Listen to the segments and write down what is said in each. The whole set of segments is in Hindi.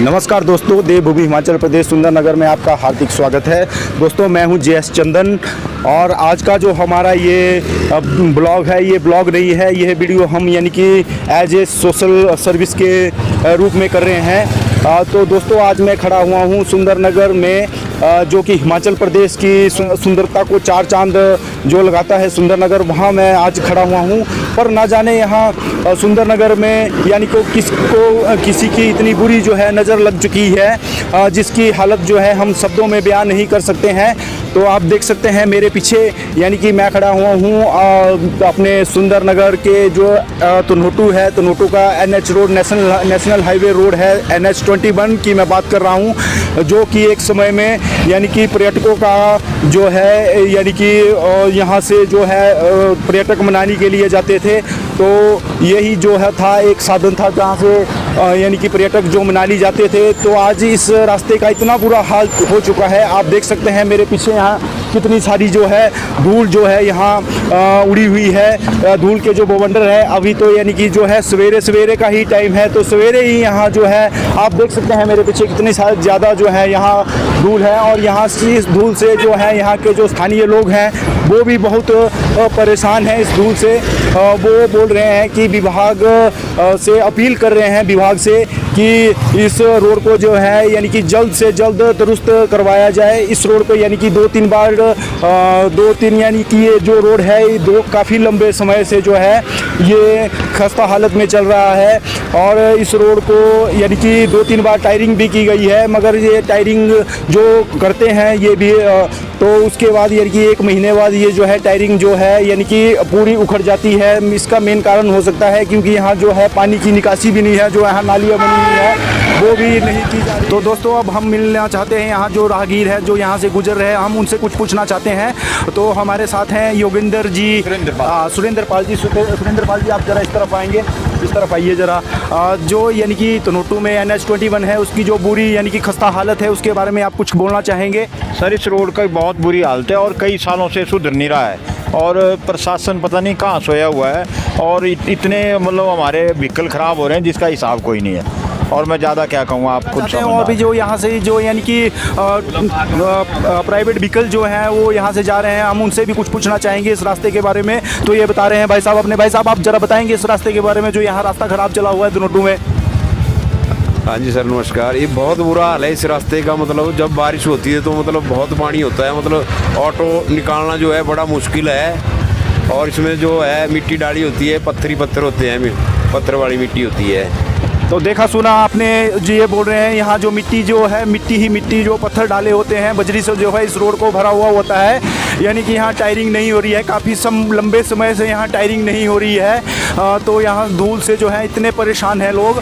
नमस्कार दोस्तों, देवभूमि हिमाचल प्रदेश सुंदरनगर में आपका हार्दिक स्वागत है। दोस्तों मैं हूं JS चंदन और आज का जो हमारा ये ब्लॉग है, ये ब्लॉग नहीं है, यह वीडियो हम यानी कि एज ए सोशल सर्विस के रूप में कर रहे हैं। तो दोस्तों आज मैं खड़ा हुआ हूं सुंदरनगर में, जो कि हिमाचल प्रदेश की सुंदरता को चार चांद जो लगाता है सुंदरनगर, वहां मैं आज खड़ा हुआ हूं। पर ना जाने यहाँ सुंदरनगर में यानी को किसी की इतनी बुरी जो है नज़र लग चुकी है, जिसकी हालत जो है हम शब्दों में बयान नहीं कर सकते हैं। तो आप देख सकते हैं मेरे पीछे, यानी कि मैं खड़ा हुआ हूँ अपने सुंदरनगर के जो तनोटू है, तनोटू का NH road, national highway road है, NH21 की मैं बात कर रहा हूँ, जो कि एक समय में यानी कि पर्यटकों का जो है, यानी कि यहाँ से जो है पर्यटक मनाने के लिए जाते थे। तो यही जो है था एक साधन था जहाँ से यानी कि पर्यटक जो मनाली जाते थे। तो आज इस रास्ते का इतना बुरा हाल हो चुका है, आप देख सकते हैं मेरे पीछे यहाँ कितनी सारी जो है धूल जो है यहाँ उड़ी हुई है, धूल के जो बवंडर है। अभी तो यानी कि जो है सवेरे का ही टाइम है, तो सवेरे ही यहाँ जो है आप देख सकते हैं मेरे पीछे कितनी सारी ज़्यादा जो है यहाँ धूल है। और यहाँ से इस धूल से जो है यहाँ के जो स्थानीय लोग हैं वो भी बहुत परेशान हैं इस धूल से। वो बोल रहे हैं कि विभाग से अपील कर रहे हैं, विभाग से, कि इस रोड को जो है यानी कि जल्द से जल्द दुरुस्त करवाया जाए। इस रोड पे यानी कि दो तीन यानी कि ये जो रोड है, ये काफ़ी लंबे समय से जो है ये खस्ता हालत में चल रहा है। और इस रोड को यानी कि 2-3 बार टायरिंग भी की गई है, मगर ये टायरिंग जो करते हैं ये भी तो उसके बाद यानी कि 1 महीने बाद ये जो है टायरिंग जो है यानी कि पूरी उखड़ जाती है। इसका मेन कारण हो सकता है क्योंकि यहाँ जो है पानी की निकासी भी नहीं है, जो यहाँ नालियाँ बनी हुई है वो भी नहीं की जा रही। तो दोस्तों अब हम मिलना चाहते हैं यहाँ जो राहगीर है, जो यहाँ से गुजर रहे हैं, हम उनसे कुछ पूछना चाहते हैं। तो हमारे साथ हैं योगेंद्र जी, सुरेंद्र पाल जी। सुरेंद्र पाल जी, आप ज़रा इस तरफ आएंगे, इस तरफ आइए ज़रा। जो यानी कि तनोटू में NH21 है, उसकी जो बुरी यानी कि खस्ता हालत है, उसके बारे में आप कुछ बोलना चाहेंगे? सर इस रोड का बहुत बुरी हालत है और कई सालों से सुधर नहीं रहा है, और प्रशासन पता नहीं कहाँ सोया हुआ है, और इतने मतलब हमारे व्हीकल ख़राब हो रहे हैं जिसका हिसाब कोई नहीं है। और मैं ज़्यादा क्या कहूँगा, आप कुछ और भी जो यहाँ से जो यानी कि प्राइवेट व्हीकल जो हैं वो यहाँ से जा रहे हैं, हम उनसे भी कुछ पूछना चाहेंगे इस रास्ते के बारे में। तो ये बता रहे हैं भाई साहब, भाई साहब आप ज़रा बताएंगे इस रास्ते के बारे में, जो यहाँ रास्ता ख़राब चला हुआ है तनोटू में। हाँ जी सर, नमस्कार। ये बहुत बुरा हाल है इस रास्ते का। मतलब जब बारिश होती है तो मतलब बहुत पानी होता है, मतलब ऑटो निकालना जो है बड़ा मुश्किल है। और इसमें जो है मिट्टी डाली होती है, पत्थर होते हैं, पत्थर वाली मिट्टी होती है। तो देखा सुना आपने जी, ये बोल रहे हैं यहाँ जो मिट्टी जो है, मिट्टी जो पत्थर डाले होते हैं बजरी से जो है इस रोड को भरा हुआ होता है। यानी कि यहाँ टायरिंग नहीं हो रही है, काफ़ी लंबे समय से यहाँ टायरिंग नहीं हो रही है। तो यहाँ धूल से जो है इतने परेशान हैं लोग।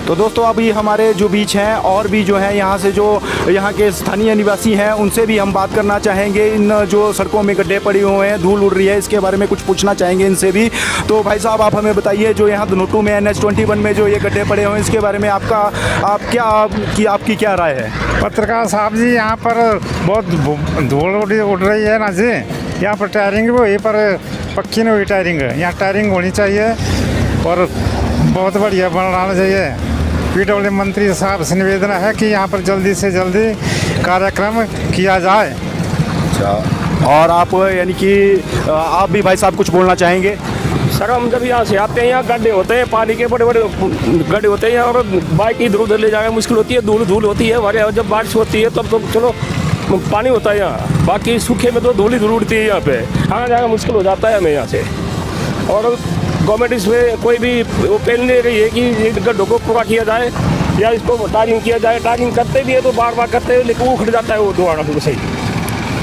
तो दोस्तों अभी हमारे जो बीच हैं और भी जो है यहाँ से जो यहाँ के स्थानीय निवासी हैं, उनसे भी हम बात करना चाहेंगे। इन जो सड़कों में गड्ढे पड़े हुए हैं, धूल उड़ रही है, इसके बारे में कुछ पूछना चाहेंगे इनसे भी। तो भाई साहब आप हमें बताइए, जो यहाँ तनोटू में NH21 में जो ये गड्ढे पड़े हुए हैं, इसके बारे में आपकी क्या राय है? पत्रकार साहब जी, यहाँ पर बहुत धूल उड़ रही है ना जी। यहाँ पर टायरिंग भी हुई, पर पक्की नहीं हुई टायरिंग। यहाँ टायरिंग होनी चाहिए और बहुत बढ़िया बनाना चाहिए। PWD मंत्री साहब से निवेदन है कि यहाँ पर जल्दी से जल्दी कार्यक्रम किया जाए। अच्छा, और आप यानी कि आप भी भाई साहब कुछ बोलना चाहेंगे? सर हम जब यहाँ से आते हैं, यहाँ गड्ढे होते हैं, पानी के बड़े बड़े गड्ढे होते हैं, और बाइक इधर उधर ले जाना मुश्किल होती है, धूल होती है हमारे। जब बारिश होती है तब तो चलो पानी होता है यहाँ, बाकी सूखे में तो धूल ही धूल उड़ती है। यहाँ पे आना जाना मुश्किल हो जाता है हमें यहाँ से। और गवर्नमेंट इसमें कोई भी वो पहल नहीं रही है कि गड्ढों को पूरा किया जाए या इसको टायरिंग किया जाए। टायरिंग करते भी है तो बार करते हैं, लेकिन उखड़ जाता है वो दोबारा सही।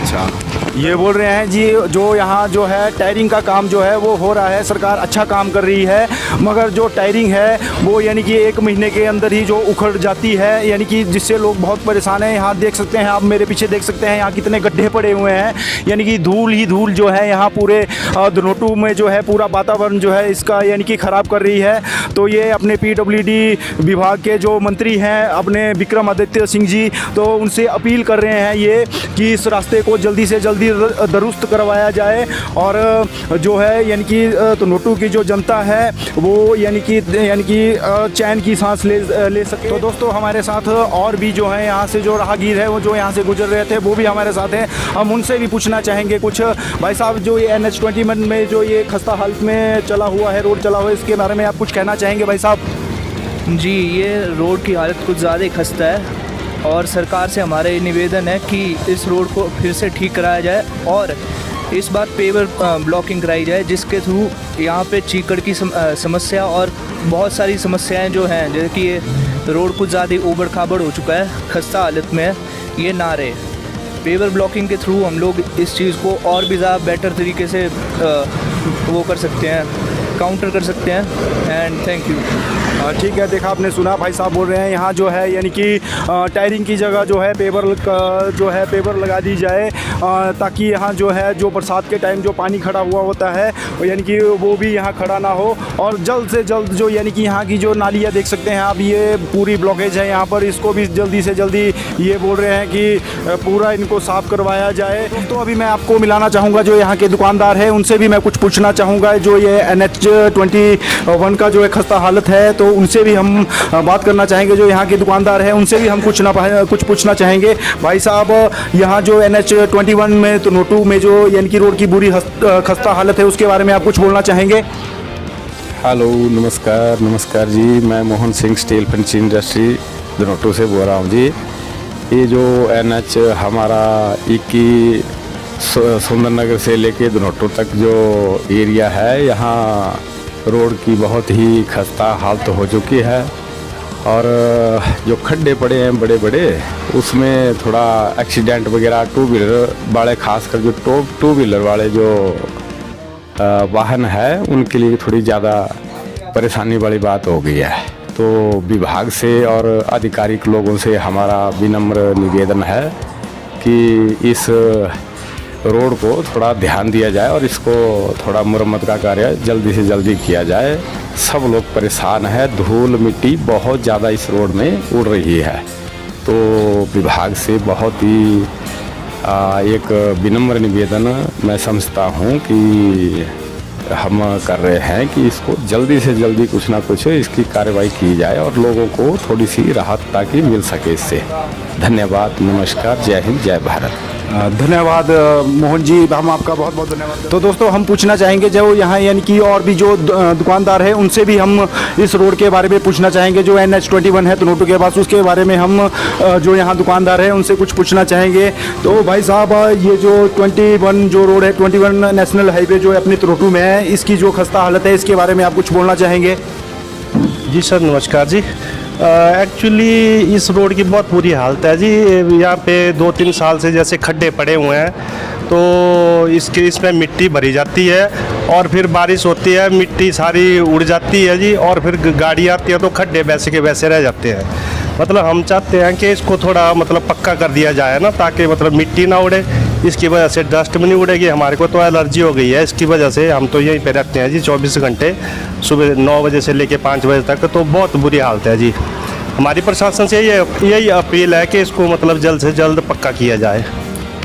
अच्छा, ये बोल रहे हैं जी, जो यहाँ जो है टायरिंग का काम जो है वो हो रहा है, सरकार अच्छा काम कर रही है, मगर जो टायरिंग है वो यानी कि 1 महीने के अंदर ही जो उखड़ जाती है, यानी कि जिससे लोग बहुत परेशान हैं। यहाँ देख सकते हैं आप, मेरे पीछे देख सकते हैं यहाँ कितने गड्ढे पड़े हुए हैं, यानी कि धूल ही धूल जो है यहाँ पूरे तनोटू में जो है पूरा वातावरण जो है इसका यानी कि ख़राब कर रही है। तो ये अपने PWD विभाग के जो मंत्री हैं अपने विक्रमादित्य सिंह जी, तो उनसे अपील कर रहे हैं ये कि इस रास्ते को जल्दी से जल्दी जल्दी दुरुस्त करवाया जाए और जो है यानी कि तनोटू की जो जनता है वो यानी कि चैन की सांस ले सके। तो दोस्तों हमारे साथ और भी जो है यहाँ से जो राहगीर है वो जो यहाँ से गुजर रहे थे वो भी हमारे साथ हैं। हम उनसे भी पूछना चाहेंगे कुछ। भाई साहब, जो ये NH21 में जो ये खस्ता हालत में चला हुआ है, रोड चला हुआ है, इसके बारे में आप कुछ कहना चाहेंगे भाई साहब? जी, ये रोड की हालत कुछ ज़्यादा ही खस्ता है और सरकार से हमारा ये निवेदन है कि इस रोड को फिर से ठीक कराया जाए और इस बार पेवर ब्लॉकिंग कराई जाए, जिसके थ्रू यहाँ पे चीकड़ की समस्या और बहुत सारी समस्याएं जो हैं, जैसे कि ये रोड कुछ ज़्यादा ही ऊबड़ खाबड़ हो चुका है, खस्ता हालत में है, ये ना रहे। पेवर ब्लॉकिंग के थ्रू हम लोग इस चीज़ को और भी ज़्यादा बेटर तरीके से वो कर सकते हैं, काउंटर कर सकते हैं। And thank you. ठीक है, देखा आपने सुना, भाई साहब बोल रहे हैं यहाँ जो है यानी कि टायरिंग की जगह जो है पेवर लगा दी जाए ताकि यहाँ जो है जो बरसात के टाइम जो पानी खड़ा हुआ होता है यानी कि वो भी यहाँ खड़ा ना हो और जल्द से जल्द जो यानी कि यहाँ की जो नालियाँ देख सकते हैं आप, ये पूरी ब्लॉकेज है यहाँ पर, इसको भी जल्दी से जल्दी ये बोल रहे हैं कि पूरा इनको साफ़ करवाया जाए। तो अभी मैं आपको मिलाना चाहूँगा जो यहाँ के दुकानदार हैं, उनसे भी मैं कुछ पूछना चाहूँगा। जो ये NH21 का जो है खस्ता हालत है तो उनसे भी हम बात करना चाहेंगे। जो यहाँ के दुकानदार हैं उनसे भी हम कुछ पूछना चाहेंगे। भाई साहब, यहाँ जो NH21 में तनोटू में जो यानी कि रोड की बुरी खस्ता हालत है उसके बारे में आप कुछ बोलना चाहेंगे? हेलो, नमस्कार जी। मैं Mohan Singh steel furniture industry Dhanotu से बोल रहा हूँ जी। ये जो NH हमारा 21 सुंदरनगर से लेके धनोटू तक जो एरिया है, यहाँ रोड की बहुत ही खस्ता हालत हो चुकी है और जो खड्डे पड़े हैं बड़े बड़े, उसमें थोड़ा एक्सीडेंट वगैरह टू व्हीलर वाले, खासकर जो टू व्हीलर वाले जो वाहन है उनके लिए थोड़ी ज़्यादा परेशानी वाली बात हो गई है। तो विभाग से और आधिकारिक लोगों से हमारा विनम्र निवेदन है कि इस रोड को थोड़ा ध्यान दिया जाए और इसको थोड़ा मुरम्मत का कार्य जल्दी से जल्दी किया जाए। सब लोग परेशान है, धूल मिट्टी बहुत ज़्यादा इस रोड में उड़ रही है। तो विभाग से बहुत ही एक विनम्र निवेदन मैं समझता हूँ कि हम कर रहे हैं कि इसको जल्दी से जल्दी कुछ ना कुछ इसकी कार्रवाई की जाए और लोगों को थोड़ी सी राहत ताकि मिल सके इससे। धन्यवाद, नमस्कार, जय हिंद, जय भारत। धन्यवाद मोहन जी, हम आपका बहुत बहुत धन्यवाद। तो दोस्तों हम पूछना चाहेंगे जो यहाँ यानी कि और भी जो दुकानदार हैं उनसे भी हम इस रोड के बारे में पूछना चाहेंगे। जो NH21 है तनोटू के पास, उसके बारे में हम जो यहाँ दुकानदार हैं उनसे कुछ पूछना चाहेंगे। तो भाई साहब, ये जो 21 जो रोड है, 21 नेशनल हाईवे जो अपने तनोटू में है, इसकी जो खस्ता हालत है इसके बारे में आप कुछ बोलना चाहेंगे? जी सर, नमस्कार जी। एक्चुअली इस रोड की बहुत बुरी हालत है जी। यहाँ पे 2-3 साल से जैसे खड्डे पड़े हुए हैं तो इसमें मिट्टी भरी जाती है और फिर बारिश होती है, मिट्टी सारी उड़ जाती है जी, और फिर गाड़ी आती है तो खड्डे वैसे के वैसे रह जाते हैं। मतलब हम चाहते हैं कि इसको थोड़ा पक्का कर दिया जाए ना, ताकि मिट्टी ना उड़े। इसकी वजह से डस्ट भी नहीं उड़ेगी। हमारे को तो एलर्जी हो गई है इसकी वजह से। हम तो यहीं पे रहते हैं जी 24 घंटे, सुबह 9 बजे से लेके 5 बजे तक। तो बहुत बुरी हालत है जी। हमारी प्रशासन से यही अपील है कि इसको जल्द से जल्द पक्का किया जाए।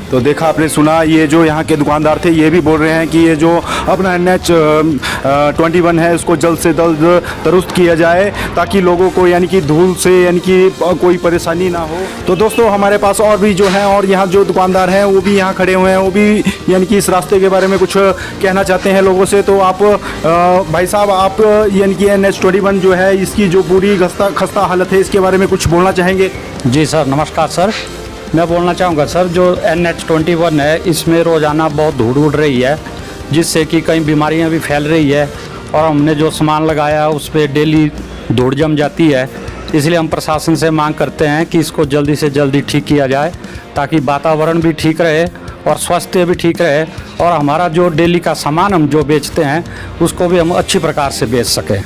तो देखा आपने सुना, ये जो यहाँ के दुकानदार थे ये भी बोल रहे हैं कि ये जो अपना NH21 है इसको जल्द से जल्द दुरुस्त किया जाए ताकि लोगों को यानी कि धूल से यानी कि कोई परेशानी ना हो। तो दोस्तों हमारे पास और भी जो हैं और यहाँ जो दुकानदार हैं वो भी यहाँ खड़े हुए हैं, वो भी यानी कि इस रास्ते के बारे में कुछ कहना चाहते हैं लोगों से। तो आप भाई साहब, आप यानी कि NH21 जो है इसकी जो पूरी खस्ता हालत है इसके बारे में कुछ बोलना चाहेंगे? जी सर, नमस्कार सर। मैं बोलना चाहूँगा सर, जो NH21 है इसमें रोज़ाना बहुत धूल उड़ रही है, जिससे कि कई बीमारियां भी फैल रही है और हमने जो सामान लगाया उस पर डेली धूल जम जाती है। इसलिए हम प्रशासन से मांग करते हैं कि इसको जल्दी से जल्दी ठीक किया जाए ताकि वातावरण भी ठीक रहे और स्वास्थ्य भी ठीक रहे और हमारा जो डेली का सामान हम जो बेचते हैं उसको भी हम अच्छी प्रकार से बेच सकें।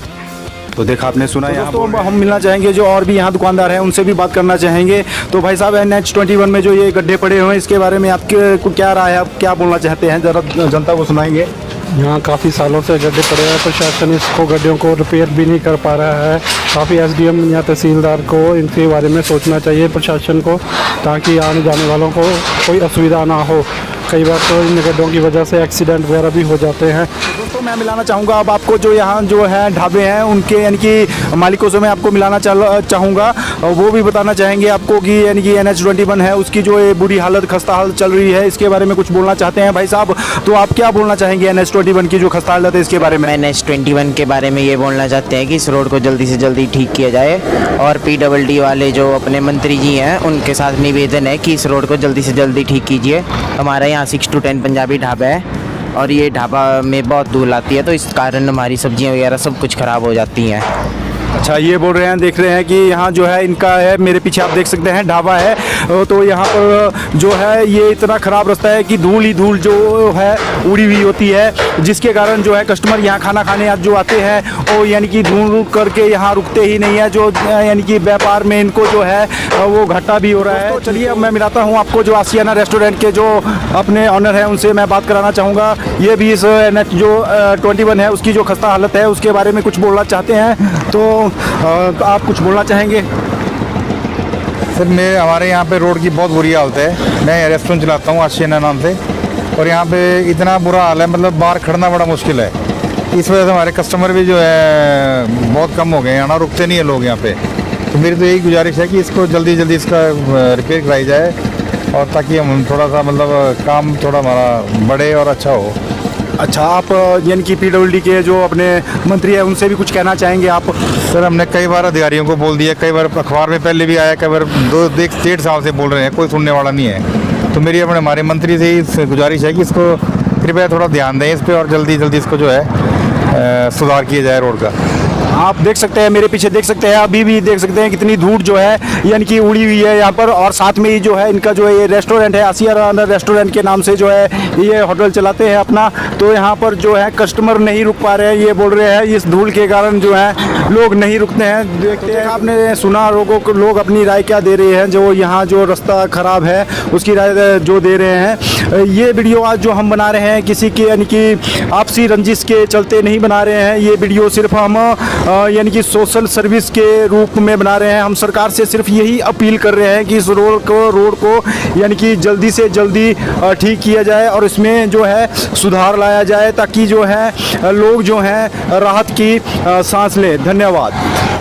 तो देखा आपने सुना। यहाँ तो हम मिलना चाहेंगे जो और भी यहाँ दुकानदार हैं उनसे भी बात करना चाहेंगे। तो भाई साहब, NH21 में जो ये गड्ढे पड़े हुए हैं इसके बारे में आपके क्या राय है, आप क्या बोलना चाहते हैं, ज़रा जनता को सुनाएंगे? यहाँ काफ़ी सालों से गड्ढे पड़े हैं, प्रशासन इसको गड्ढों को रिपेयर भी नहीं कर पा रहा है। काफ़ी SDM या तहसीलदार को इनके बारे में सोचना चाहिए प्रशासन को, ताकि आने जाने वालों को कोई असुविधा ना हो। कई बार तो इन गड्ढों की वजह से एक्सीडेंट वगैरह भी हो जाते हैं। दोस्तों मैं मिलाना चाहूँगा अब आपको जो यहाँ जो है ढाबे हैं उनके यानी कि मालिकों से मैं आपको मिलाना चाहूँगा। वो भी बताना चाहेंगे आपको कि यानी कि NH21 है उसकी जो ये बुरी हालत खस्ता हालत चल रही है इसके बारे में कुछ बोलना चाहते हैं भाई साहब। तो आप क्या बोलना चाहेंगे NH21 की जो खस्ता हालत है इसके बारे में? NH21 के बारे में ये बोलना चाहते हैं कि इस रोड को जल्दी से जल्दी ठीक किया जाए और PWD वाले जो अपने मंत्री जी हैं उनके साथ निवेदन है कि इस रोड को जल्दी से जल्दी ठीक कीजिए। हमारा यहाँ 6 to 10 पंजाबी ढाबा है और ये ढाबा में बहुत धूल आती है तो इस कारण हमारी सब्जियां वगैरह सब कुछ ख़राब हो जाती हैं। अच्छा ये बोल रहे हैं, देख रहे हैं कि यहाँ जो है इनका है, मेरे पीछे आप देख सकते हैं ढाबा है। तो यहाँ पर जो है ये इतना ख़राब रास्ता है कि धूल ही धूल जो है उड़ी हुई होती है जिसके कारण जो है कस्टमर यहाँ खाना खाने जो आते हैं वो यानी कि धूल करके यहाँ रुकते ही नहीं है, जो यानी कि व्यापार में इनको जो है वो घाटा भी हो रहा है। तो चलिए अब मैं मिलाता हूँ आपको जो आशियाना रेस्टोरेंट के जो अपने ऑनर हैं उनसे मैं बात कराना चाहूँगा। ये भी इस NH21 है उसकी जो खस्ता हालत है उसके बारे में कुछ बोलना चाहते हैं। तो आप कुछ बोलना चाहेंगे? सर मैं हमारे यहाँ पे रोड की बहुत बुरी हालत है। मैं रेस्टोरेंट चलाता हूँ आशियाना नाम से और यहाँ पे इतना बुरा हाल है, मतलब बाहर खड़ना बड़ा मुश्किल है। इस वजह से हमारे कस्टमर भी जो है बहुत कम हो गए हैं, ना रुकते नहीं है लोग यहाँ पे। तो मेरी तो यही गुजारिश है कि इसको जल्दी जल्दी इसका रिपेयर कराई जाए और ताकि हम थोड़ा सा मतलब काम थोड़ा हमारा बढ़े और अच्छा हो। अच्छा आप यानी कि PWD के जो अपने मंत्री हैं उनसे भी कुछ कहना चाहेंगे आप? सर हमने कई बार अधिकारियों को बोल दिया, कई बार अखबार में पहले भी आया, कई बार 2-1.5 साल से बोल रहे हैं, कोई सुनने वाला नहीं है। तो मेरी अपने हमारे मंत्री से ही गुजारिश है कि इसको कृपया थोड़ा ध्यान दें इस पर और जल्दी जल्दी इसको जो है सुधार किया जाए रोड का। आप देख सकते हैं, मेरे पीछे देख सकते हैं, अभी भी देख सकते हैं कितनी धूल जो है यानी कि उड़ी हुई है यहाँ पर। और साथ में ही जो है इनका जो है ये रेस्टोरेंट है आशियाना रेस्टोरेंट के नाम से जो है ये होटल चलाते हैं अपना। तो यहाँ पर जो है कस्टमर नहीं रुक पा रहे हैं, ये बोल रहे हैं इस धूल के कारण जो है लोग नहीं रुकते हैं। देखते हैं आपने सुना लोग अपनी राय क्या दे रहे हैं, जो यहाँ जो रास्ता ख़राब है उसकी राय जो दे रहे हैं। ये वीडियो आज जो हम बना रहे हैं किसी के यानी कि आपसी रंजिश के चलते नहीं बना रहे हैं। ये वीडियो सिर्फ हम यानी कि सोशल सर्विस के रूप में बना रहे हैं। हम सरकार से सिर्फ यही अपील कर रहे हैं कि इस रोड को यानी कि जल्दी से जल्दी ठीक किया जाए और इसमें जो है सुधार लाया जाए ताकि जो है लोग जो हैं राहत की सांस लें। धन्यवाद।